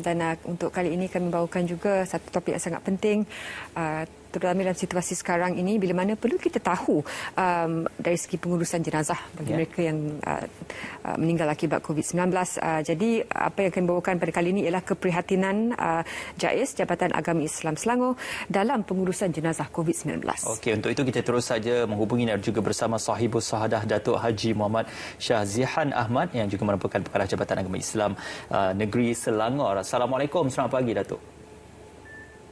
Dan untuk kali ini kami bawakan juga satu topik yang sangat penting, terutama dalam situasi sekarang ini, bila mana perlu kita tahu dari segi pengurusan jenazah bagi mereka yang meninggal akibat COVID-19. Jadi apa yang kami bawakan pada kali ini ialah keprihatinan JAIS, Jabatan Agama Islam Selangor, dalam pengurusan jenazah COVID-19. Okey, untuk itu kita terus saja menghubungi dan juga bersama Sahibus Sahadah Datuk Haji Muhammad Syazihan Ahmad yang juga merupakan Pengarah Jabatan Agama Islam Negeri Selangor. Assalamualaikum, selamat pagi Datuk.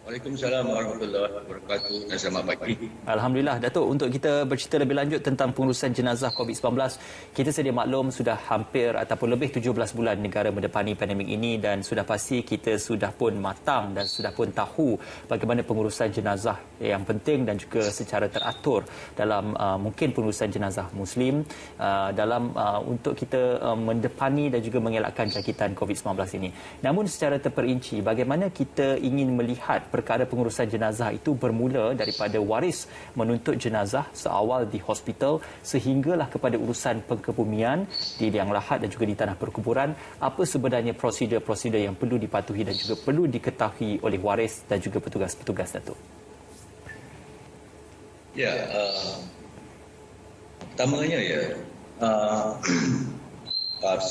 Waalaikumsalam warahmatullahi wabarakatuh dan selamat pagi. Alhamdulillah Datuk, untuk kita bercerita lebih lanjut tentang pengurusan jenazah COVID-19, kita sedia maklum sudah hampir ataupun lebih 17 bulan negara mendepani pandemik ini dan sudah pasti kita sudah pun matang dan sudah pun tahu bagaimana pengurusan jenazah yang penting dan juga secara teratur dalam mungkin pengurusan jenazah Muslim dalam untuk kita mendepani dan juga mengelakkan jangkitan COVID-19 ini. Namun secara terperinci, bagaimana kita ingin melihat perkara pengurusan jenazah itu bermula daripada waris menuntut jenazah seawal di hospital sehinggalah kepada urusan pengkebumian di liang lahat dan juga di tanah perkuburan. Apa sebenarnya prosedur-prosedur yang perlu dipatuhi dan juga perlu diketahui oleh waris dan juga petugas-petugas, Datuk? Ya, pertamanya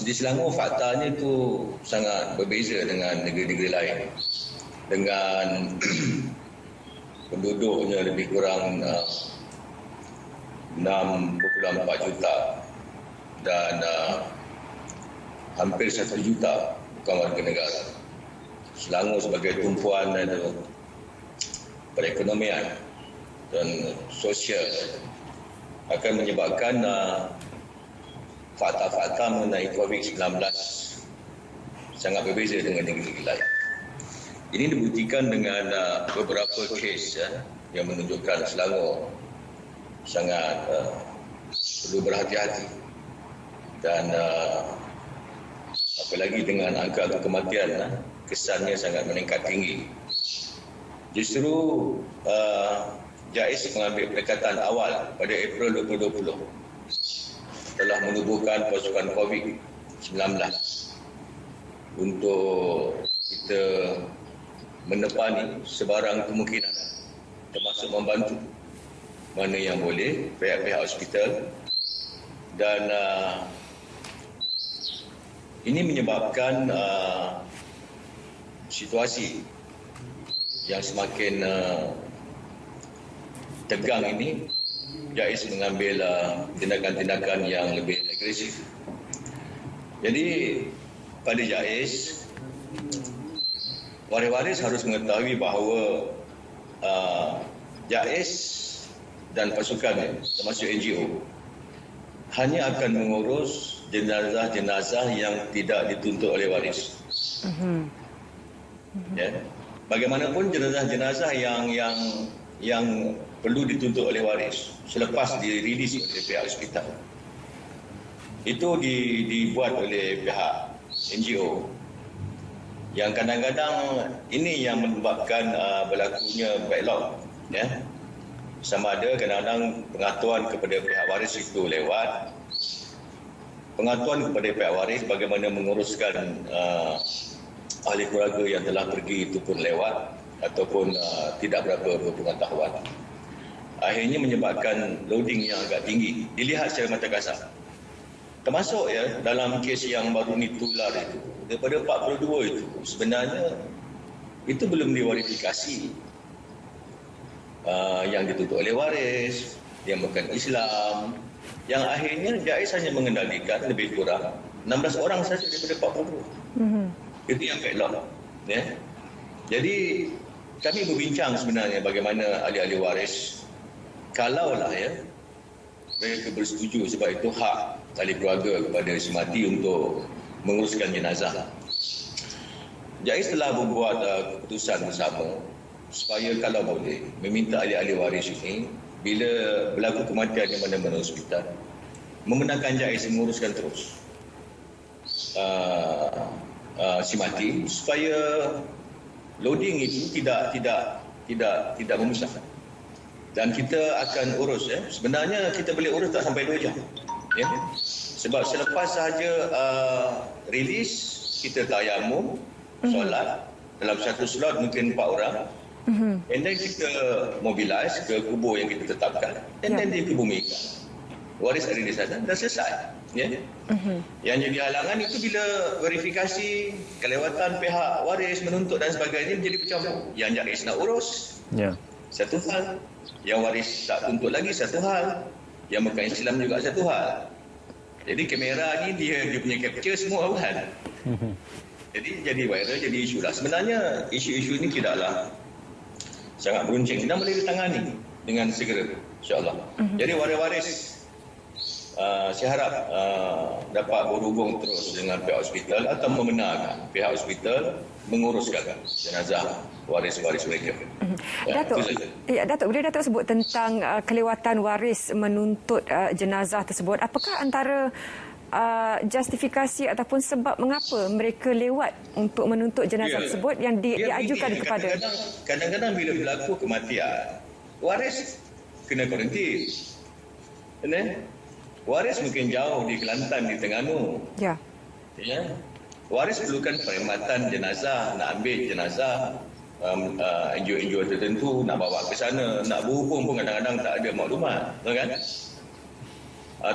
di Selangor faktanya itu sangat berbeza dengan negeri-negeri lain. Dengan penduduknya lebih kurang 6.4 juta dan hampir 1 juta bukan warga negara. Selangor sebagai tumpuan perekonomian dan sosial akan menyebabkan fakta-fakta mengenai COVID-19 sangat berbeza dengan negeri-negeri lain. Ini dibuktikan dengan beberapa kes yang menunjukkan Selangor sangat perlu berhati-hati dan apalagi dengan angka kematian kesannya sangat meningkat tinggi. Justru JAIS mengambil pendekatan awal pada April 2020 telah menubuhkan pasukan COVID-19 untuk kita menepani sebarang kemungkinan termasuk membantu mana yang boleh pihak-pihak hospital dan ini menyebabkan situasi yang semakin tegang ini. JAIS mengambil tindakan-tindakan yang lebih agresif. Jadi pada JAIS, waris-waris harus mengetahui bahawa JAIS dan pasukan termasuk NGO hanya akan mengurus jenazah-jenazah yang tidak dituntut oleh waris. Ya. Bagaimanapun jenazah-jenazah yang perlu dituntut oleh waris selepas dirilis oleh pihak hospital itu dibuat oleh pihak NGO. Yang kadang-kadang ini yang menyebabkan berlakunya backlog, ya. Sama ada kadang-kadang pengatuan kepada pihak waris itu lewat, pengatuan kepada pihak waris bagaimana menguruskan ahli keluarga yang telah pergi itu pun lewat ataupun tidak berapa berpengetahuan. Akhirnya menyebabkan loading yang agak tinggi dilihat secara mata kasar. Termasuk dalam kes yang baru ni tular itu, daripada 42 itu sebenarnya itu belum diverifikasi yang dituntut oleh waris, yang bukan Islam, yang akhirnya JAIS hanya mengendalikan lebih kurang 16 orang saja daripada 40. Itu yang backlog. Ya. Jadi kami berbincang sebenarnya bagaimana ahli-ahli waris kalaulah mereka bersetuju sebab itu hak ahli keluarga kepada si mati untuk menguruskan jenazah. JAIS telah membuat keputusan bersama supaya kalau boleh meminta ahli-ahli waris ini bila berlaku kematian di mana-mana hospital membenarkan JAIS menguruskan terus si mati supaya loading itu tidak memusnahkan. Dan kita akan urus sebenarnya kita boleh urus tak sampai 2 jam. Sebab selepas sahaja rilis kita tayamum solat. Dalam satu slot mungkin 4 orang. And then kita mobilize ke kubur yang kita tetapkan. And then dikebumikan. Waris ada di sana, dah selesai. Ya? Yang jadi halangan itu bila verifikasi, kelewatan pihak waris menuntut dan sebagainya menjadi bercampur. Yang jais nak urus, satu hal. Yang waris tak tuntut lagi, satu hal. Yang bukan Islam juga satu hal. Jadi kamera ni dia punya capture semua kan. Jadi viral, jadi isu lah. Sebenarnya isu-isu ini tidaklah sangat beruncing dan boleh ditangani dengan segera, insyaAllah. Jadi waris-waris saya harap dapat berhubung terus dengan pihak hospital atau membenarkan pihak hospital menguruskan jenazah waris-waris mereka. Datuk, bila Datuk sebut tentang kelewatan waris menuntut jenazah tersebut, apakah antara justifikasi ataupun sebab mengapa mereka lewat untuk menuntut jenazah tersebut yang diajukan kepada? Kadang-kadang bila berlaku kematian, waris kena kuarantin. Waris mungkin jauh di Kelantan, di Terengganu. Ya. Waris perlukan perkhidmatan jenazah, nak ambil jenazah, NGO-NGO tertentu, nak bawa ke sana, nak berhubung pun kadang-kadang tak ada maklumat. Kan?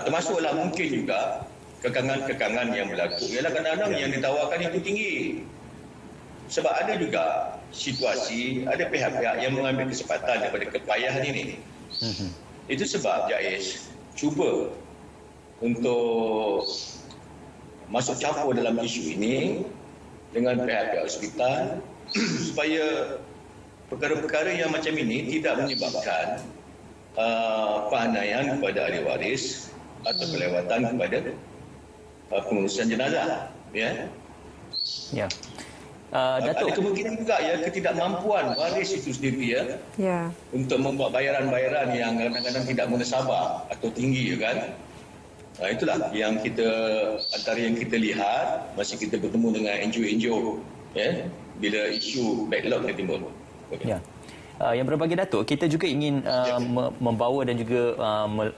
Termasuklah mungkin juga kekangan-kekangan yang berlaku. Ialah kadang-kadang yang ditawarkan itu tinggi. Sebab ada juga situasi, ada pihak-pihak yang mengambil kesempatan daripada kepayahan ini. Itu sebab JAIS cuba untuk masuk campur dalam isu ini dengan pihak-pihak hospital supaya perkara-perkara yang macam ini tidak menyebabkan penganiayaan kepada ahli waris atau kelewatan kepada pengurusan jenazah. Datuk, ada kemungkinan juga ketidakmampuan waris itu sendiri untuk membuat bayaran-bayaran yang kadang-kadang tidak munasabah atau tinggi kan. Itulah yang antara yang kita lihat masa kita bertemu dengan NGO-NGO bila isu backlog ni timbul. Yang berbagai Datuk, kita juga ingin membawa dan juga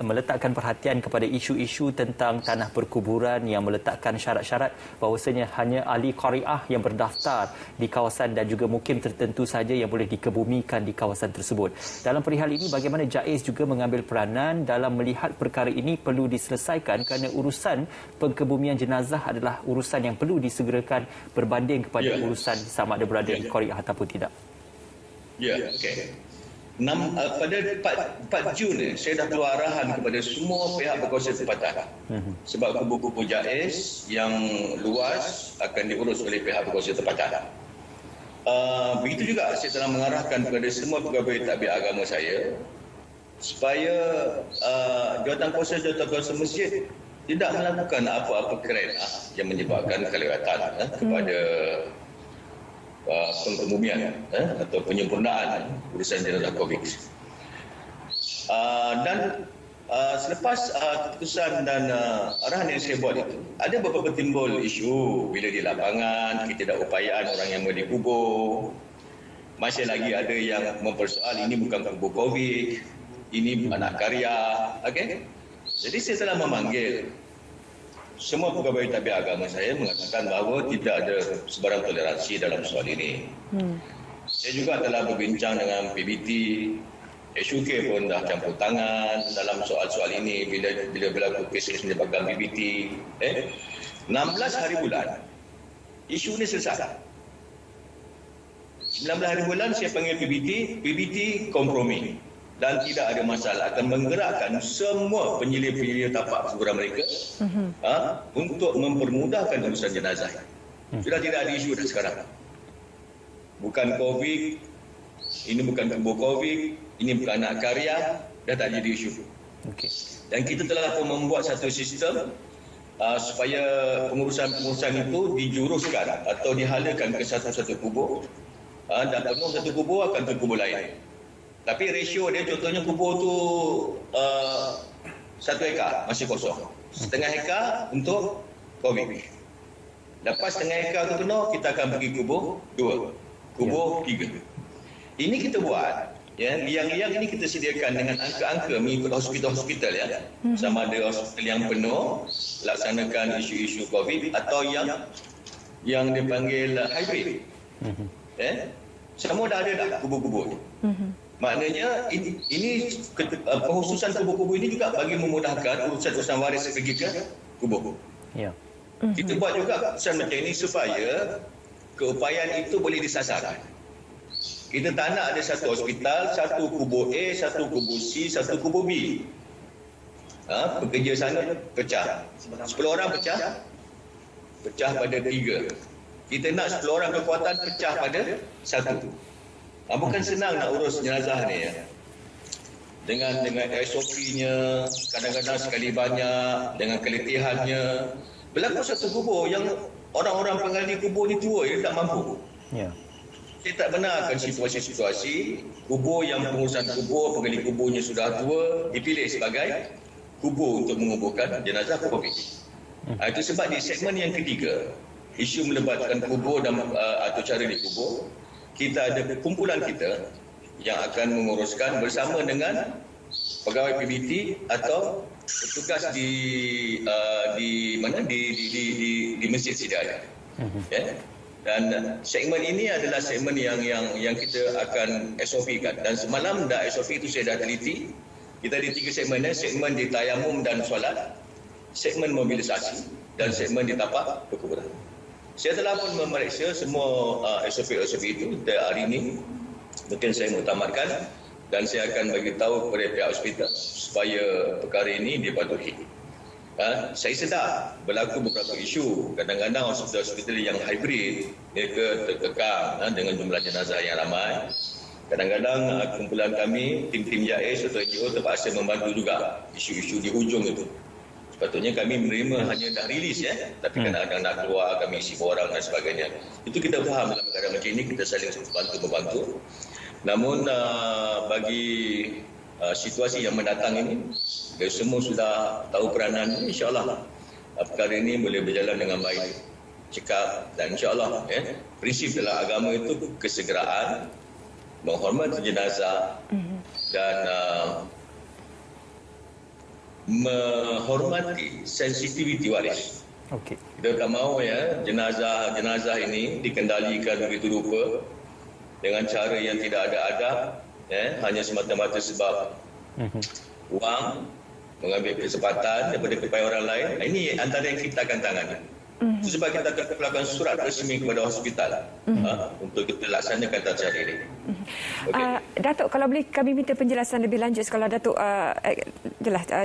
meletakkan perhatian kepada isu-isu tentang tanah perkuburan yang meletakkan syarat-syarat bahawasanya hanya ahli qariah yang berdaftar di kawasan dan juga mukim tertentu saja yang boleh dikebumikan di kawasan tersebut. Dalam perihal ini, bagaimana JAIS juga mengambil peranan dalam melihat perkara ini perlu diselesaikan kerana urusan pengkebumian jenazah adalah urusan yang perlu disegerakan berbanding kepada urusan sama ada berada di qariah ataupun tidak. Okey. Pada 4 Jun saya dah keluar arahan kepada semua pihak berkuasa tempatan. Sebab kubu-kubu JAIS yang luas akan diurus oleh pihak berkuasa tempatan. Begitu juga saya telah mengarahkan kepada semua pegawai tadbir agama saya supaya jawatan kuasa masjid tidak melakukan apa-apa kerana yang menyebabkan kelewatan kepada pengkebumian atau penyempurnaan urusan jenazah COVID. Dan selepas keputusan dan arahan yang saya buat itu, ada beberapa timbul isu bila di lapangan, ketidakupayaan orang yang mau dikubur. Masih lagi ada yang mempersoal ini bukan kubur COVID, ini anak karya. Jadi saya telah memanggil semua pegawai tadbir agama saya mengatakan bahawa tidak ada sebarang toleransi dalam soal ini. Saya juga telah berbincang dengan PBT, HUK pun dah campur tangan dalam soal-soal ini bila berlaku kes menyebabkan PBT. 16 hari bulan, isu ini selesai. 19 hari bulan saya panggil PBT kompromi. Dan tidak ada masalah, akan menggerakkan semua penyilir-penyilir tapak kuburan mereka untuk mempermudahkan urusan jenazah. Sudah tidak ada isu dah sekarang. Bukan COVID, ini bukan kubur COVID, ini bukan anak karya, dah tak jadi isu. Dan kita telah pun membuat satu sistem supaya pengurusan-pengurusan itu dijuruskan atau dihalakan ke satu-satu kubur, dan penuh satu kubur akan ke kubur lain. Tapi rasio dia contohnya kubur tu 1 hektar masih kosong. Setengah hektar untuk COVID. Lepas setengah hektar tu penuh, kita akan pergi kubur 2. Kubur 3. Ini kita buat. Liang-liang ini kita sediakan dengan angka-angka mengikut hospital-hospital Sama ada hospital yang penuh, laksanakan isu-isu COVID atau yang yang dipanggil hybrid. Semua dah ada dah kubur-kubur ni. Maknanya ini penghususan kubur-kubur ini juga bagi memudahkan urusan-urusan waris pergi ke kubur. Ya. Kita buat juga keputusan macam ini supaya keupayaan itu boleh disasarkan. Kita tak nak ada satu hospital, satu kubur A, satu kubur C, satu kubur B. Pekerja sana pecah. 10 orang pecah pada 3. Kita nak 10 orang kekuatan pecah pada 1. Bukan senang nak urus jenazah ni ya. Dengan SOP-nya, kadang-kadang sekali banyak, dengan keletihannya. Berlaku satu kubur yang orang-orang penggali kubur ni tua, dia tak mampu. Ya. Saya tak benarkan situasi-situasi kubur yang pengurusan kubur, penggali kuburnya sudah tua, dipilih sebagai kubur untuk menguburkan jenazah COVID. Itu sebab di segmen yang ketiga, isu melibatkan kubur dan atau cara dikubur, kita ada kumpulan kita yang akan menguruskan bersama dengan pegawai PBT atau petugas di Masjid Hidayah. Dan segmen ini adalah segmen yang kita akan SOP-kan. Dan semalam dah SOP itu saya dah teliti. Kita ada 3 segmen, segmen di tayamum dan solat, segmen mobilisasi dan segmen di tapak perkuburan. Saya telah pun memeriksa semua SOP itu hari ini. Mungkin saya muktamadkan dan saya akan bagi tahu kepada pihak hospital supaya perkara ini dipatuhi. Saya sedar berlaku beberapa isu. Kadang-kadang hospital-hospital yang hybrid mereka terkekang dengan jumlah jenazah yang ramai. Kadang-kadang kumpulan kami, tim-tim JAIS atau NGO terpaksa membantu juga isu-isu di hujung itu. Sepatutnya kami menerima hanya dah rilis tapi kadang-kadang nak keluar kami isi borang dan sebagainya. Itu kita faham dalam keadaan macam ini, kita saling bantu-membantu. Namun bagi situasi yang mendatang ini, kita semua sudah tahu peranan ini, insyaAllah perkara ini boleh berjalan dengan baik, cekap dan insyaAllah prinsip dalam agama itu kesegeraan, menghormati jenazah dan menghormati sensitiviti waris. Okey. Kita tak mahu jenazah ini dikendalikan begitu rupa dengan cara yang tidak ada adab, hanya semata-mata sebab wang, mengambil kesempatan daripada kepada orang lain. Ini antara yang kita akan tangani. Itu sebab kita akan melakukan surat resmi kepada hospital untuk kita laksanakan tata cara ini. Okay. Datuk, kalau boleh kami minta penjelasan lebih lanjut, kalau Datuk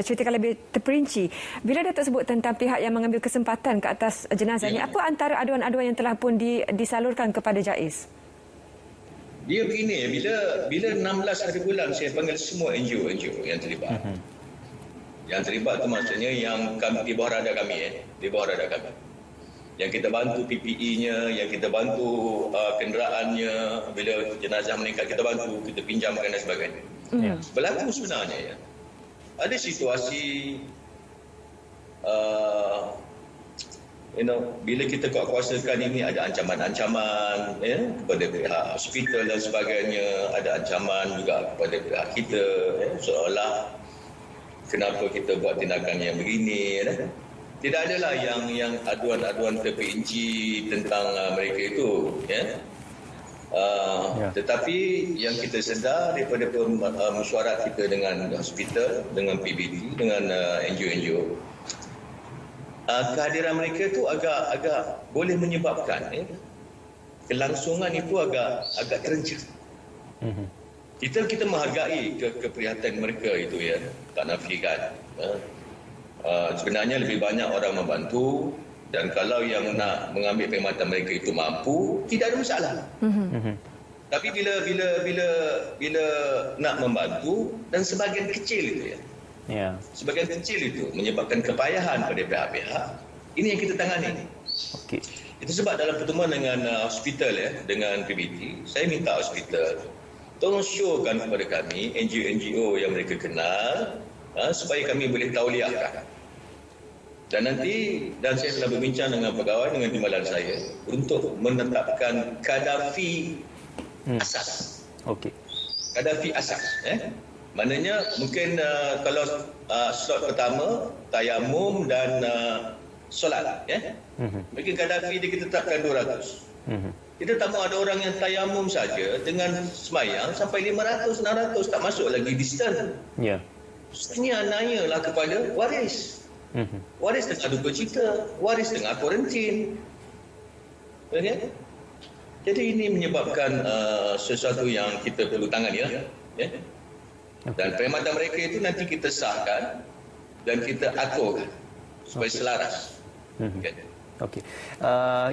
ceritakan lebih terperinci. Bila Datuk sebut tentang pihak yang mengambil kesempatan ke atas jenazah ini, apa antara aduan-aduan yang telah pun disalurkan kepada JAIS? Dia begini, bila 16 hari bulan saya panggil semua NGO yang terlibat. Yang terlibat itu maksudnya yang di bawah radar kami, di bawah radar kami. Yang kita bantu PPE-nya, yang kita bantu kenderaannya, bila jenazah meningkat kita bantu, kita pinjamkan dan sebagainya. Berlaku sebenarnya ada situasi bila kita kuasakan ini ada ancaman-ancaman kepada pihak hospital dan sebagainya, ada ancaman juga kepada pihak kita seolah kenapa kita buat tindakan yang begini. Tidak adalah yang aduan-aduan terperinci tentang mereka itu. Tetapi yang kita sedar daripada mesyuarat kita dengan hospital, dengan PBT, dengan NGO-NGO, kehadiran mereka itu agak boleh menyebabkan kelangsungan itu agak terenca. Kita menghargai keprihatinan mereka itu tak nafikan. Sebenarnya lebih banyak orang membantu dan kalau yang nak mengambil perkhidmatan mereka itu mampu, tidak ada masalah. Tapi bila nak membantu dan sebahagian kecil itu sebahagian kecil itu menyebabkan kepayahan pada pihak-pihak, ini yang kita tangani. Okey. Itu sebab dalam pertemuan dengan hospital dengan PBT, saya minta hospital tolong showkan kepada kami NGO-NGO yang mereka kenal supaya kami boleh tauliahkan. Dan saya telah berbincang dengan pegawai, dengan timbalan saya untuk menetapkan kadar fee asas. Okey. Kadar fee asas. Maknanya mungkin kalau slot pertama tayamum dan solat. Bagi Gaddafi dia kita tetapkan 200. Kita tak mahu ada orang yang tayamum saja dengan semayang sampai 500, 600 tak masuk lagi distance. Ya. Sebenarnya nanyalah kepada waris. Waris tengah duka cita, waris tengah kuarantin. Okay? Jadi ini menyebabkan sesuatu yang kita perlu tangani lah. Dan perkhidmatan mereka itu nanti kita sahkan dan kita atur supaya selaras. Okey.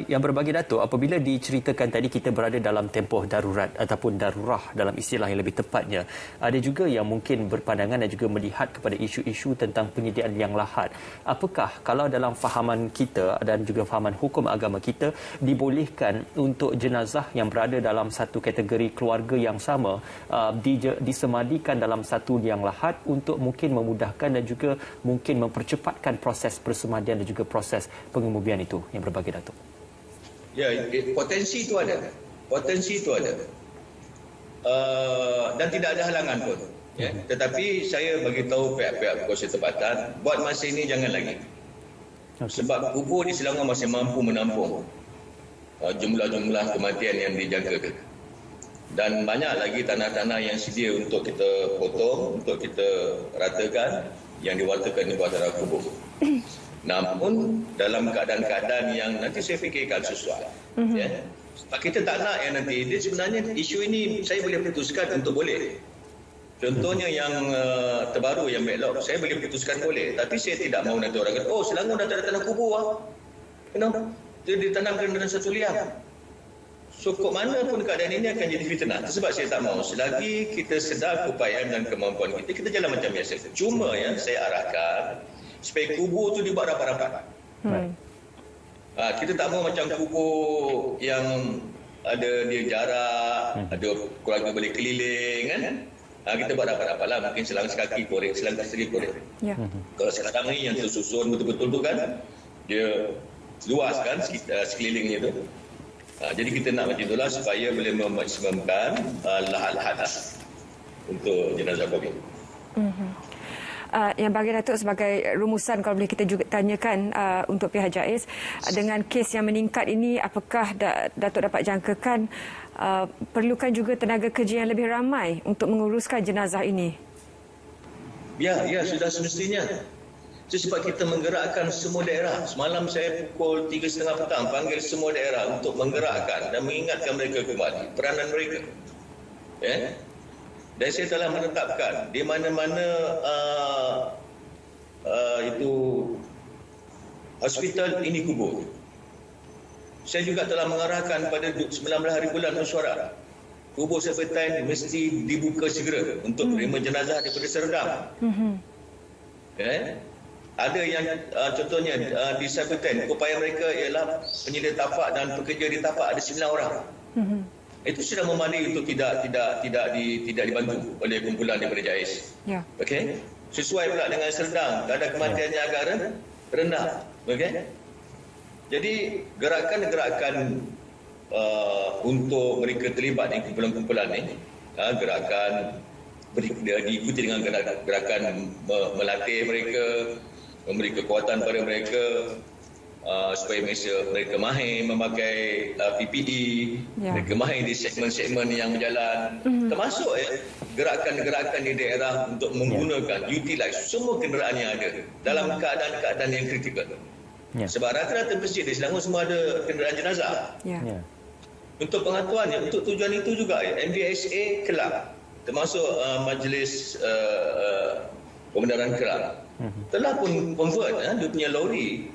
Yang berbagi Datuk, apabila diceritakan tadi kita berada dalam tempoh darurat ataupun darurah dalam istilah yang lebih tepatnya, ada juga yang mungkin berpandangan dan juga melihat kepada isu-isu tentang penyediaan yang lahat. Apakah kalau dalam fahaman kita dan juga fahaman hukum agama kita dibolehkan untuk jenazah yang berada dalam satu kategori keluarga yang sama disemadikan dalam satu liang lahat untuk mungkin memudahkan dan juga mungkin mempercepatkan proses persemadian dan juga proses pengemubian itu yang berbagi Datuk? Ya, potensi itu ada. Potensi itu ada. Dan tidak ada halangan pun. Ya. Tetapi saya bagi tahu pihak-pihak berkuasa tempatan, buat masa ini jangan lagi. Sebab kubur di Selangor masih mampu menampung jumlah-jumlah kematian yang dijangkakan. Dan banyak lagi tanah-tanah yang sedia untuk kita potong, untuk kita ratakan, yang diwartakan di bawah tanah kubur. Namun dalam keadaan-keadaan yang nanti saya fikirkan sesuai. Ya. Kita tak nak yang nanti, dia sebenarnya isu ini saya boleh putuskan untuk boleh. Contohnya yang terbaru yang backlog, saya boleh putuskan boleh. Tapi saya tidak mahu nanti orang kata, oh Selangor dah tak ada tanah kubur lah. Kenapa? Dia ditanamkan dalam satu liang. So kok mana pun keadaan ini akan jadi fitnah. Sebab saya tak mahu. Selagi kita sedar keupayaan dan kemampuan kita jalan macam biasa. Cuma yang saya arahkan, supaya kubur tu dibuat rapat-rapat. Kita tak mahu macam kubur yang ada dia jarak, ada keluarga boleh keliling kan. Kita buat rapat-rapat lah. Mungkin selang sekaki korek, selang segi korek. Kalau sekarang ni yang tersusun betul-betul tu kan, dia luas kan sekelilingnya tu. Jadi kita nak macam itulah supaya boleh memaksimumkan lahat-lahat untuk jenazah COVID. Yang bagi Datuk sebagai rumusan kalau boleh kita juga tanyakan untuk pihak JAIS, dengan kes yang meningkat ini, apakah Datuk dapat jangkakan perlukan juga tenaga kerja yang lebih ramai untuk menguruskan jenazah ini? Ya, sudah semestinya. Sebab kita menggerakkan semua daerah. Semalam saya pukul 3.30 petang panggil semua daerah untuk menggerakkan dan mengingatkan mereka kembali peranan mereka. Dan saya telah menetapkan di mana-mana itu hospital ini kubur. Saya juga telah mengarahkan pada 19 hari bulan mesyuarat. Kubur Sepetain mesti dibuka segera untuk menerima jenazah daripada Serdang. Ada yang contohnya di Sepetain, upaya mereka ialah penyedia tapak dan pekerja di tapak ada 9 orang. Itu sudah memadai untuk tidak dibantu oleh kumpulan daripada JAIS. Okey. Sesuai pula dengan Serdang, kadar kematiannya agak rendah. Okey. Jadi gerakan-gerakan untuk mereka terlibat di kumpulan-kumpulan ini, gerakan diikuti dengan gerakan melatih mereka, memberi kekuatan pada mereka supaya mereka mahir memakai PPE, mereka mahir di segmen-segmen yang berjalan, termasuk gerakan-gerakan di daerah untuk menggunakan, utilize semua kenderaan yang ada dalam keadaan-keadaan yang kritikal. Sebab rata-rata masjid di Selangor semua ada kenderaan jenazah. Untuk pengatuannya, untuk tujuan itu juga MBSA Kelang, termasuk Majlis Pembenaran Kelang, telah pun convert dia punya lori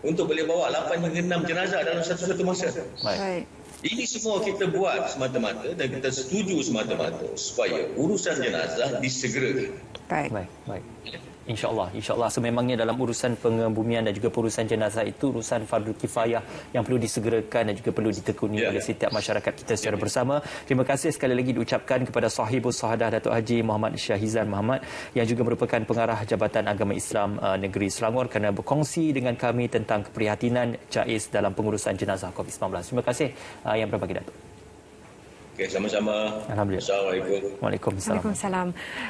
untuk boleh bawa 8 hingga 6 jenazah dalam satu masa. Baik. Ini semua kita buat semata-mata dan kita setuju semata-mata supaya urusan jenazah disegerakan. Baik. InsyaAllah. Sememangnya dalam urusan pengebumian dan juga urusan jenazah itu urusan fardu kifayah yang perlu disegerakan dan juga perlu ditekuni oleh setiap masyarakat kita secara bersama. Terima kasih sekali lagi diucapkan kepada Sahibus Sahadah Datuk Haji Muhammad Syahizan Muhammad yang juga merupakan pengarah Jabatan Agama Islam Negeri Selangor kerana berkongsi dengan kami tentang keprihatinan JAIS dalam pengurusan jenazah COVID-19. Terima kasih yang berbagi Datuk. Okey, sama-sama. Alhamdulillah. Assalamualaikum. Waalaikumsalam. Waalaikumsalam.